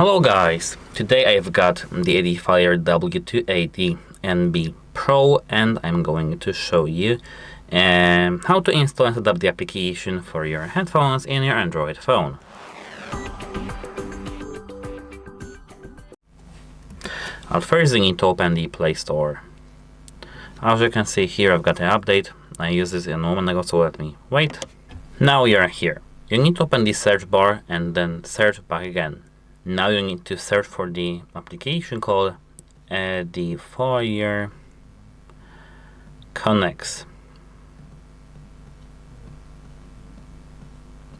Hello guys, today I've got the Edifier W280NB Pro and I'm going to show you how to install and set up the application for your headphones in your Android phone. First you need to open the Play Store. As you can see here, I've got an update. I used this a moment ago, so let me wait. Now you're here. You need to open the search bar and then search back again. Now you need to search for the application called Edifier Connects.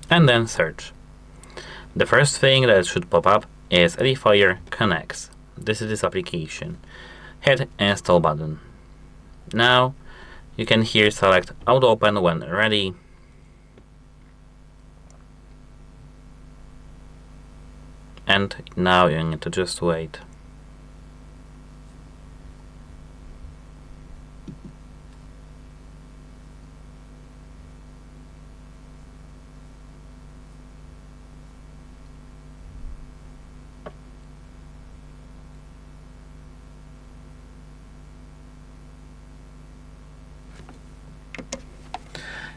And then search. The first thing that should pop up is Edifier Connects. This is this application. Hit install button. Now you can here select auto open when ready. And now you need to just wait.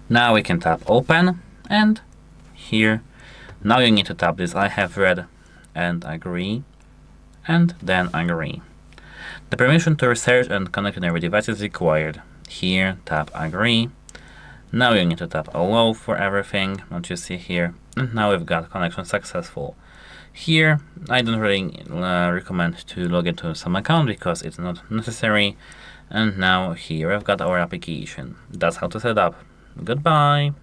Now we can tap open, and here now you need to tap this I have read and agree, and then agree. The permission to research and connect to every device is required. Here tap agree. Now you need to tap allow for everything, what you see here, and now we've got connection successful. Here I don't really recommend to log into some account because it's not necessary. And now here I've got our application. That's how to set up. Goodbye.